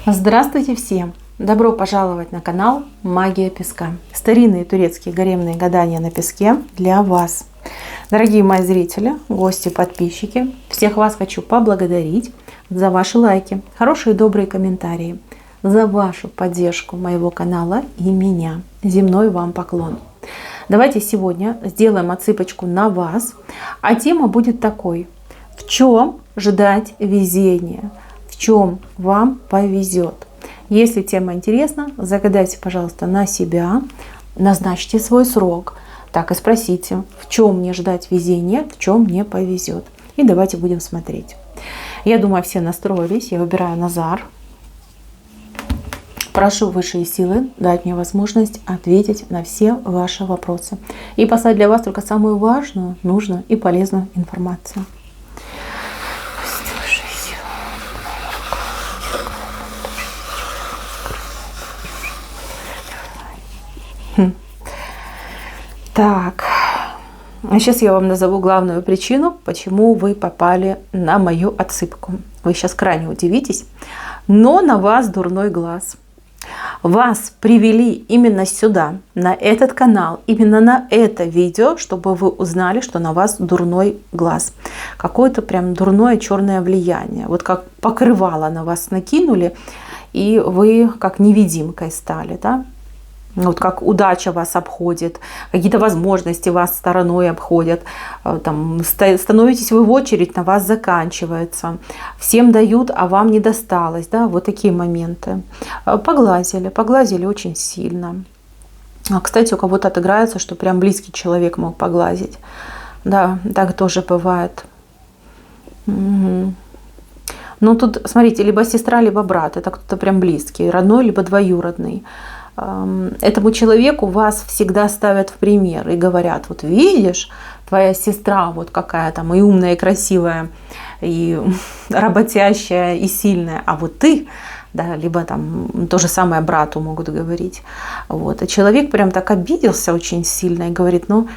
Здравствуйте всем! Добро пожаловать на канал Магия Песка. Старинные турецкие гаремные гадания на песке для вас. Дорогие мои зрители, гости, подписчики, всех вас хочу поблагодарить за ваши лайки, хорошие и добрые комментарии, за вашу поддержку моего канала и меня. Земной вам поклон. Давайте сегодня сделаем отсыпочку на вас, а тема будет такой: в чем ждать везения? В чем вам повезет? Если тема интересна, загадайте, пожалуйста, на себя, назначьте свой срок, так и спросите, в чем мне ждать везения, в чем мне повезет. И давайте будем смотреть. Я думаю, все настроились. Я выбираю Назар. Прошу высшие силы дать мне возможность ответить на все ваши вопросы и послать для вас только самую важную, нужную и полезную информацию. Так, а сейчас я вам назову главную причину, почему вы попали на мою отсыпку. Вы сейчас крайне удивитесь, но на вас дурной глаз. Вас привели именно сюда, на этот канал, именно на это видео, чтобы вы узнали, что на вас дурной глаз. Какое-то прям дурное черное влияние. Вот как покрывало на вас накинули, и вы как невидимкой стали, да? Вот как удача вас обходит, какие-то возможности вас стороной обходят, там, становитесь вы в очередь, на вас заканчивается, всем дают, а вам не досталось, да, вот такие моменты. Поглазили очень сильно. Кстати, у кого-то отыграется, что прям близкий человек мог поглазить. Да, так тоже бывает. Угу. Ну тут, смотрите, либо сестра, либо брат, это кто-то прям близкий, родной, либо двоюродный. Этому человеку вас всегда ставят в пример и говорят: вот видишь, твоя сестра вот какая там и умная, и красивая, и работящая, и сильная, а вот ты, да, либо там то же самое брату могут говорить. Вот. А человек прям так обиделся очень сильно и говорит: ну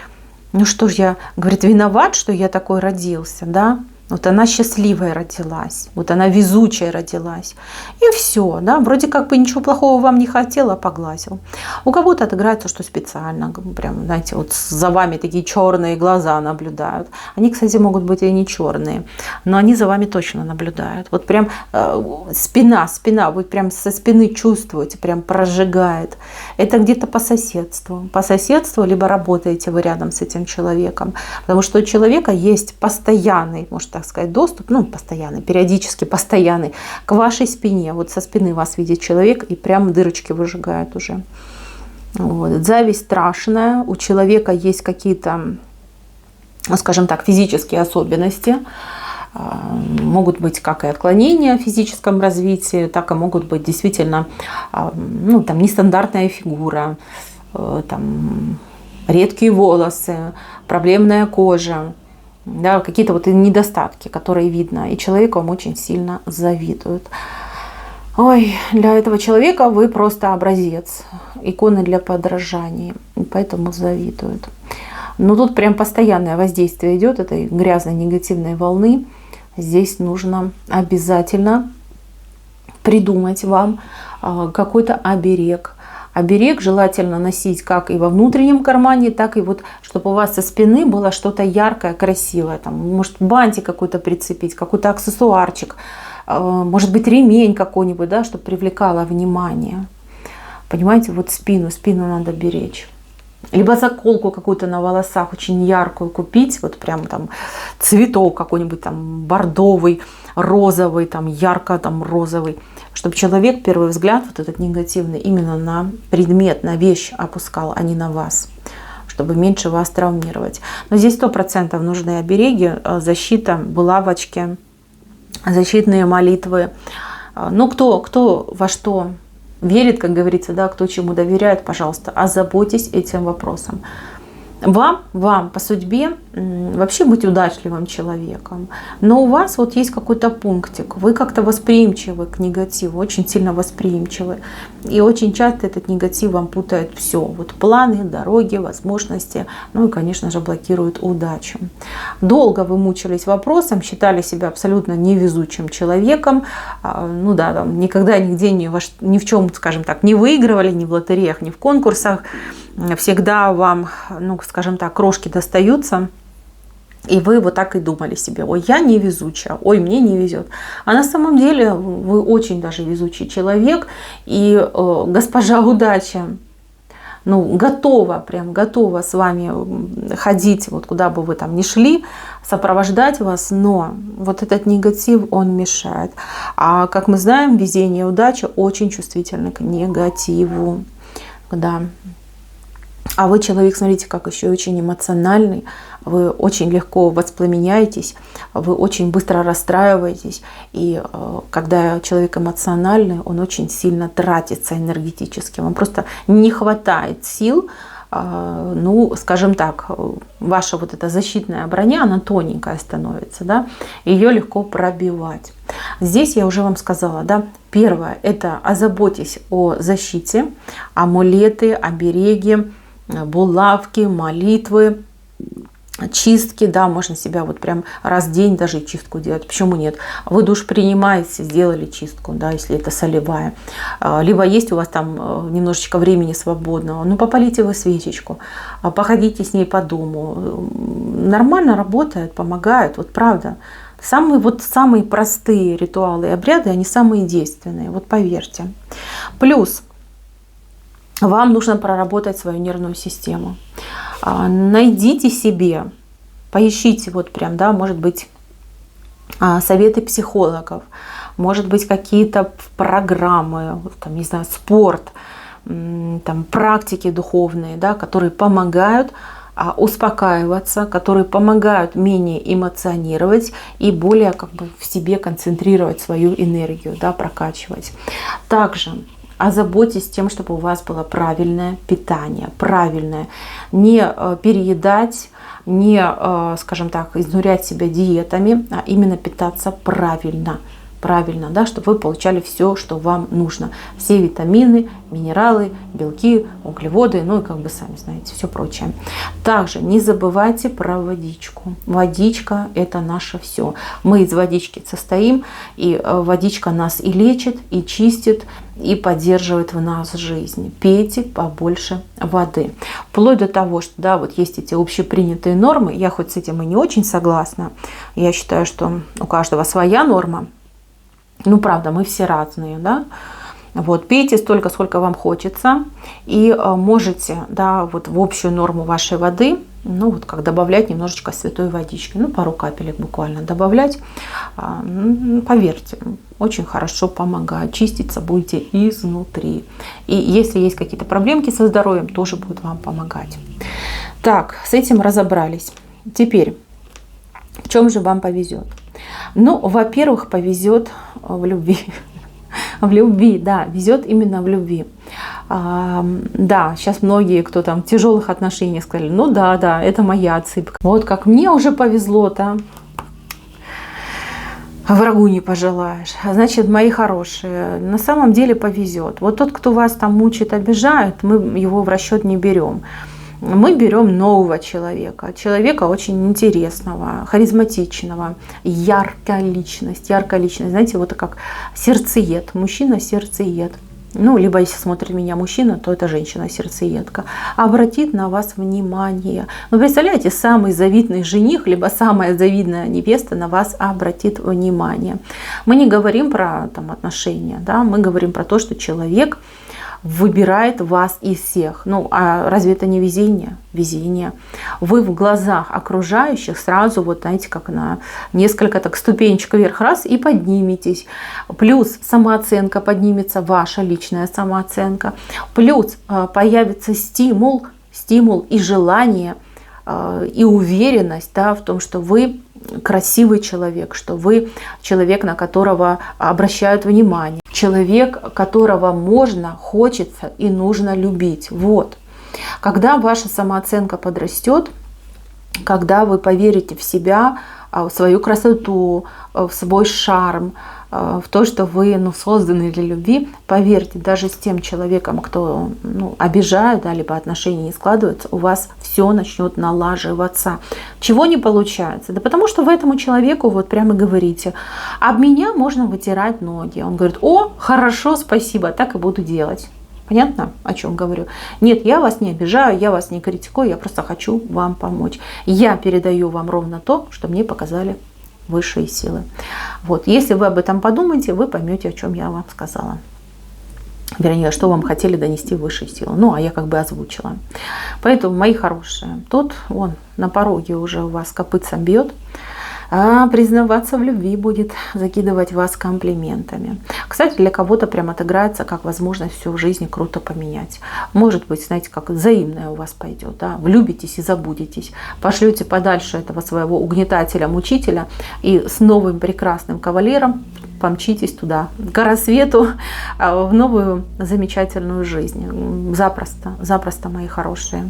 что ж я, говорит, виноват, что я такой родился, да? Вот она счастливая родилась, вот она везучая родилась. И все, да, вроде как бы ничего плохого вам не хотела, поглазил. У кого-то отыграется, что специально, прям, знаете, вот за вами такие черные глаза наблюдают. Они, кстати, могут быть и не черные, но они за вами точно наблюдают. Вот прям спина, вы прям со спины чувствуете, прям прожигает. Это где-то по соседству, либо работаете вы рядом с этим человеком. Потому что у человека есть постоянный, может так сказать, доступ, ну, постоянный, периодически постоянный, к вашей спине. Вот со спины вас видит человек и прям дырочки выжигает уже. Вот. Зависть страшная. У человека есть какие-то, скажем так, физические особенности. Могут быть как и отклонения в физическом развитии, так и могут быть действительно, ну, там, нестандартная фигура, там, редкие волосы, проблемная кожа. Да, какие-то вот недостатки, которые видно, и человек вам очень сильно завидует. Ой, для этого человека вы просто образец, икона для подражания, и поэтому завидуют. Но тут прям постоянное воздействие идет этой грязной негативной волны. Здесь нужно обязательно придумать вам какой-то оберег. Оберег желательно носить как и во внутреннем кармане, так и вот, чтобы у вас со спины было что-то яркое, красивое. Там, может, бантик какой-то прицепить, какой-то аксессуарчик, может быть, ремень какой-нибудь, да, чтобы привлекало внимание. Понимаете, вот спину надо беречь. Либо заколку какую-то на волосах очень яркую купить, вот прям там цветок какой-нибудь там бордовый, розовый, там ярко там розовый, чтобы человек первый взгляд вот этот негативный именно на предмет, на вещь опускал, а не на вас, чтобы меньше вас травмировать. Но здесь 100% нужны обереги, защита, булавочки, защитные молитвы. Ну кто во что верит, как говорится, да, кто чему доверяет, пожалуйста, озаботьтесь этим вопросом. Вам по судьбе вообще быть удачливым человеком, но у вас вот есть какой-то пунктик, вы как-то восприимчивы к негативу, очень сильно восприимчивы, и очень часто этот негатив вам путает все, вот планы, дороги, возможности, ну и, конечно же, блокирует удачу. Долго вы мучились вопросом, считали себя абсолютно невезучим человеком, ну да, там, никогда нигде ни в чем, скажем так, не выигрывали, ни в лотереях, ни в конкурсах, всегда вам, ну, скажем так, крошки достаются, и вы вот так и думали себе: ой, я невезучая, ой, мне не везет. А на самом деле вы очень даже везучий человек, и госпожа удача, ну, прям готова с вами ходить, вот куда бы вы там ни шли, сопровождать вас, но вот этот негатив, он мешает. А как мы знаем, везение и удача очень чувствительны к негативу, да. А вы человек, смотрите, как еще очень эмоциональный, вы очень легко воспламеняетесь, вы очень быстро расстраиваетесь. И когда человек эмоциональный, он очень сильно тратится энергетически. Вам просто не хватает сил, ну, скажем так, ваша вот эта защитная броня, она тоненькая становится, да, ее легко пробивать. Здесь я уже вам сказала, да, первое, это озаботьтесь о защите, амулеты, обереги, булавки, молитвы, чистки, да, можно себя вот прям раз в день даже чистку делать. Почему нет? Вы душ принимаете, сделали чистку, да, если это солевая. Либо есть у вас там немножечко времени свободного, ну, попалите вы свечечку, походите с ней по дому. Нормально работает, помогает, вот правда. Самые простые ритуалы и обряды, они самые действенные, вот поверьте. Плюс вам нужно проработать свою нервную систему. Найдите себе, поищите вот прям, да, может быть, советы психологов, может быть, какие-то программы, там, не знаю, спорт, там, практики духовные, да, которые помогают успокаиваться, которые помогают менее эмоционировать и более как бы в себе концентрировать свою энергию, да, прокачивать. Также озаботьтесь тем, чтобы у вас было правильное питание, правильное. Не переедать, не, скажем так, изнурять себя диетами, а именно питаться правильно. Правильно, да, чтобы вы получали все, что вам нужно. Все витамины, минералы, белки, углеводы, ну и как бы сами знаете, все прочее. Также не забывайте про водичку. Водичка – это наше все. Мы из водички состоим, и водичка нас и лечит, и чистит, и поддерживает в нас жизнь. Пейте побольше воды. Вплоть до того, что да, вот есть эти общепринятые нормы. Я хоть с этим и не очень согласна. Я считаю, что у каждого своя норма. Ну, правда, мы все разные, да. Вот, пейте столько, сколько вам хочется. И можете, да, вот в общую норму вашей воды, ну, вот как добавлять немножечко святой водички. Ну, пару капелек буквально добавлять. Поверьте, очень хорошо помогает. Чиститься будете изнутри. И если есть какие-то проблемки со здоровьем, тоже будет вам помогать. Так, с этим разобрались. Теперь, в чем же вам повезет? Ну, во-первых, повезет в любви. В любви, да, везет именно в любви. Да, сейчас многие, кто там в тяжелых отношениях, сказали: ну да, это моя отсыпка. Вот как мне уже повезло-то. Врагу не пожелаешь. Значит, мои хорошие, на самом деле повезет. Вот тот, кто вас там мучит, обижает, мы его в расчет не берем. Мы берем нового человека, человека очень интересного, харизматичного, яркая личность, знаете, вот как сердцеед, мужчина-сердцеед. Ну, либо если смотрит меня мужчина, то это женщина-сердцеедка. Обратит на вас внимание. Ну, представляете, самый завидный жених, либо самая завидная невеста на вас обратит внимание. Мы не говорим про там отношения, да, мы говорим про то, что человек выбирает вас из всех. Ну, а разве это не везение? Везение. Вы в глазах окружающих сразу, вот знаете, как на несколько так ступенечек вверх, раз, и подниметесь. Плюс самооценка поднимется, ваша личная самооценка. Плюс появится стимул и желание, и уверенность, да, в том, что вы красивый человек, что вы человек, на которого обращают внимание, человек, которого можно, хочется и нужно любить. Вот. Когда ваша самооценка подрастет, когда вы поверите в себя, в свою красоту, в свой шарм, в то, что вы созданы для любви, поверьте, даже с тем человеком, кто обижает, да, либо отношения не складываются, у вас все начнет налаживаться. Чего не получается? Да потому что вы этому человеку вот прямо говорите: об меня можно вытирать ноги. Он говорит: о, хорошо, спасибо, так и буду делать. Понятно, о чем говорю? Нет, я вас не обижаю, я вас не критикую, я просто хочу вам помочь. Я передаю вам ровно то, что мне показали высшие силы. Вот. Если вы об этом подумаете, вы поймете, о чем я вам сказала. Вернее, что вам хотели донести высшие силы. Ну, а я как бы озвучила. Поэтому, мои хорошие, тут он на пороге уже у вас копытцем бьет, а признаваться в любви будет, закидывать вас комплиментами. Кстати, для кого-то прям отыграется как возможность все в жизни круто поменять. Может быть, знаете, как взаимное у вас пойдет. Да? Влюбитесь и забудетесь. Пошлете подальше этого своего угнетателя, мучителя, и с новым прекрасным кавалером помчитесь туда, к рассвету, в новую замечательную жизнь. Запросто, запросто, мои хорошие.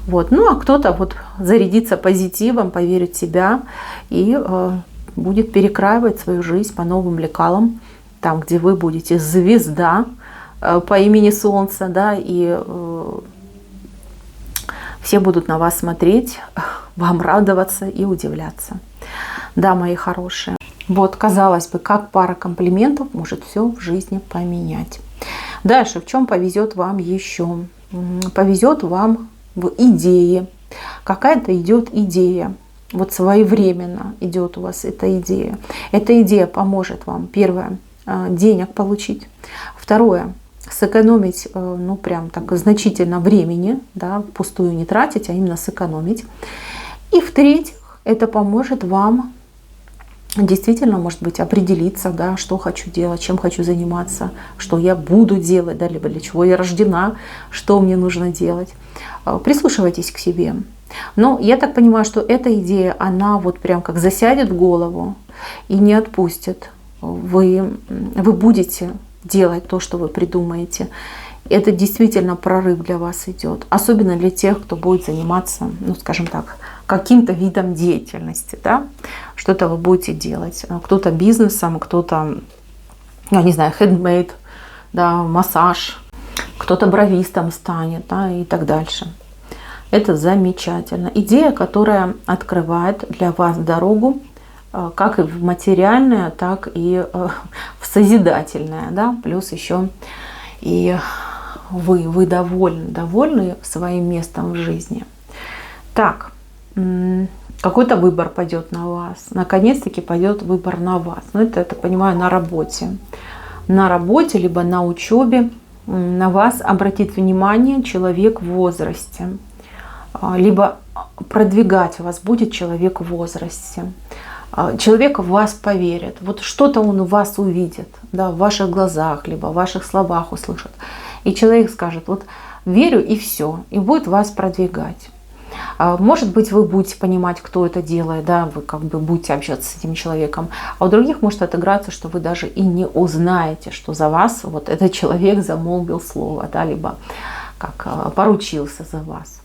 Вот. Ну, а кто-то вот зарядится позитивом, поверит в себя и будет перекраивать свою жизнь по новым лекалам, там, где вы будете звезда по имени Солнце, да, и все будут на вас смотреть, вам радоваться и удивляться. Да, мои хорошие. Вот, казалось бы, как пара комплиментов может все в жизни поменять. Дальше, в чем повезет вам еще? Повезет вам в идее. Какая-то идет идея. Вот своевременно идет у вас эта идея. Эта идея поможет вам, первое, денег получить. Второе, сэкономить, ну прям так значительно времени, да, впустую не тратить, а именно сэкономить. И в-третьих, это поможет вам действительно, может быть, определиться, да, что хочу делать, чем хочу заниматься, что я буду делать, да, либо для чего я рождена, что мне нужно делать. Прислушивайтесь к себе. Но я так понимаю, что эта идея, она вот прям как засядет в голову и не отпустит. Вы будете делать то, что вы придумаете. Это действительно прорыв для вас идет. Особенно для тех, кто будет заниматься, ну, скажем так, каким-то видом деятельности. Да? Что-то вы будете делать. Кто-то бизнесом, кто-то, я не знаю, хендмейд, да, массаж, кто-то бровистом станет, да, и так дальше. Это замечательно. Идея, которая открывает для вас дорогу как и в материальное, так и в созидательное. Да? Плюс еще и вы довольны своим местом в жизни. Так, какой-то выбор пойдет на вас. Наконец-таки пойдет выбор на вас. Но это, я так понимаю, на работе. На работе, либо на учебе на вас обратит внимание человек в возрасте. Либо продвигать вас будет человек в возрасте. Человек в вас поверит. Вот что-то он у вас увидит, да, в ваших глазах, либо в ваших словах услышит. И человек скажет: вот верю, и все. И будет вас продвигать. Может быть, вы будете понимать, кто это делает, да, вы как бы будете общаться с этим человеком. А у других может отыграться, что вы даже и не узнаете, что за вас вот этот человек замолвил слово, да, либо как поручился за вас.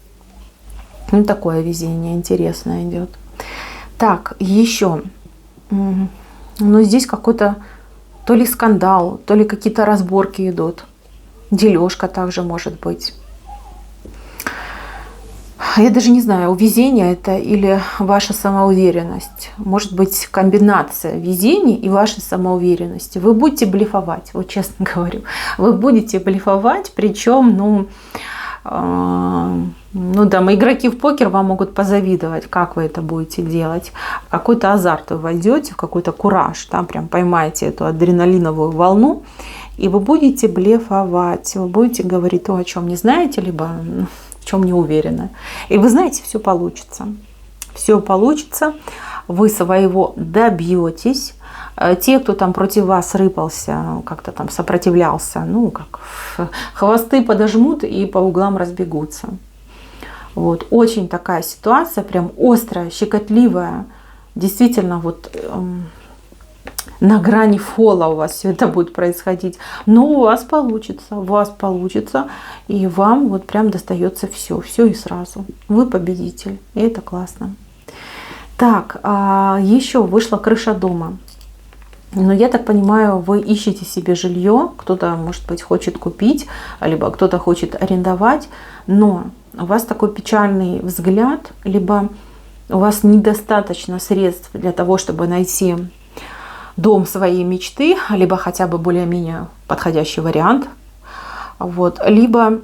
Ну, такое везение интересное идет. Так, еще. Ну, здесь какой-то то ли скандал, то ли какие-то разборки идут. Дележка также может быть. Я даже не знаю, везение это или ваша самоуверенность. Может быть, комбинация везения и вашей самоуверенности. Вы будете блефовать, вот честно говорю. Вы будете блефовать, причем, там игроки в покер вам могут позавидовать, как вы это будете делать. В какой-то азарт вы войдете, в какой-то кураж, там прям поймаете эту адреналиновую волну, и вы будете блефовать, вы будете говорить то, о чем не знаете, либо в чем не уверены. И вы знаете, все получится. Все получится, вы своего добьетесь. Те, кто там против вас рыпался, как-то там сопротивлялся, хвосты подожмут и по углам разбегутся. Вот. Очень такая ситуация, прям острая, щекотливая. Действительно, вот на грани фола у вас все это будет происходить. Но у вас получится, и вам вот прям достается все и сразу. Вы победитель, и это классно. Так, еще вышла крыша дома. Но я так понимаю, вы ищете себе жилье, кто-то, может быть, хочет купить, либо кто-то хочет арендовать, но у вас такой печальный взгляд, либо у вас недостаточно средств для того, чтобы найти дом своей мечты, либо хотя бы более-менее подходящий вариант, вот, либо,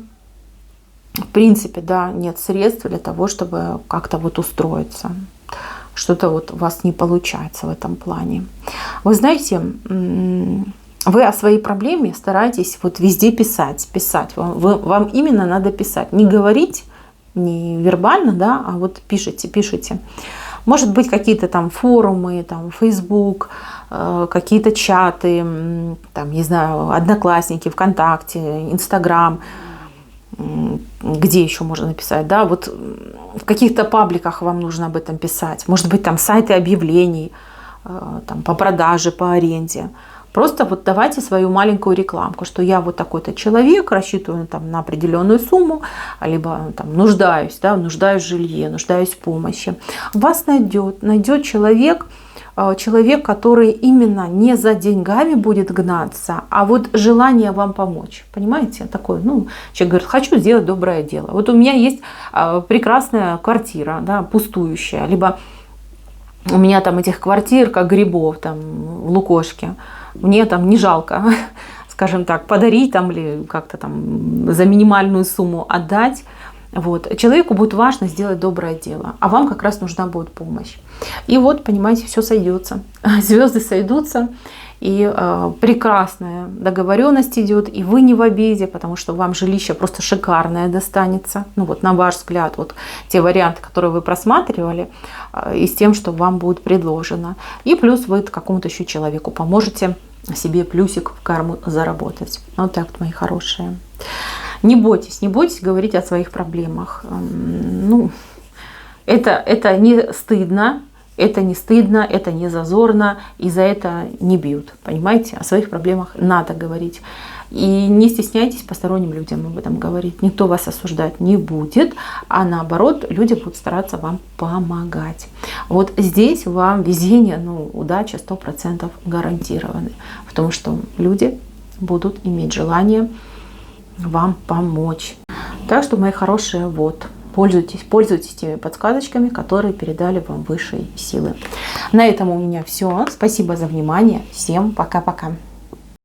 в принципе, да, нет средств для того, чтобы как-то вот устроиться. Что-то вот у вас не получается в этом плане. Вы знаете, вы о своей проблеме стараетесь вот везде писать. Вам именно надо писать. Не говорить, не вербально, да, а вот пишите. Может быть, какие-то там форумы, там Facebook, какие-то чаты, там, не знаю, Одноклассники, ВКонтакте, Инстаграм. Где еще можно написать, да, вот в каких-то пабликах вам нужно об этом писать, может быть, там сайты объявлений, там, по продаже, по аренде. Просто вот давайте свою маленькую рекламку, что я вот такой-то человек, рассчитываю там на определенную сумму, либо там нуждаюсь в жилье, нуждаюсь в помощи. Вас найдет человек, который именно не за деньгами будет гнаться, а вот желание вам помочь. Понимаете? Такой, человек говорит, хочу сделать доброе дело. Вот у меня есть прекрасная квартира, да, пустующая, либо у меня там этих квартир, как грибов там в Лукошке. Мне там не жалко, скажем так, подарить там или как-то там за минимальную сумму отдать. Вот. Человеку будет важно сделать доброе дело, а вам как раз нужна будет помощь. И вот, понимаете, все сойдется. Звезды сойдутся, и прекрасная договоренность идет, и вы не в обиде, потому что вам жилище просто шикарное достанется. Вот на ваш взгляд, вот те варианты, которые вы просматривали, и с тем, что вам будет предложено. И плюс вы какому-то еще человеку поможете себе плюсик в карму заработать. Вот так, мои хорошие. Не бойтесь говорить о своих проблемах. Это не стыдно, это не зазорно, и за это не бьют. Понимаете? О своих проблемах надо говорить. И не стесняйтесь посторонним людям об этом говорить. Никто вас осуждать не будет, а наоборот, люди будут стараться вам помогать. Вот здесь вам везение, удача 100% гарантированы. Потому что люди будут иметь желание вам помочь. Так что, мои хорошие, вот, пользуйтесь теми подсказочками, которые передали вам высшие силы. На этом у меня все. Спасибо за внимание. Всем пока-пока.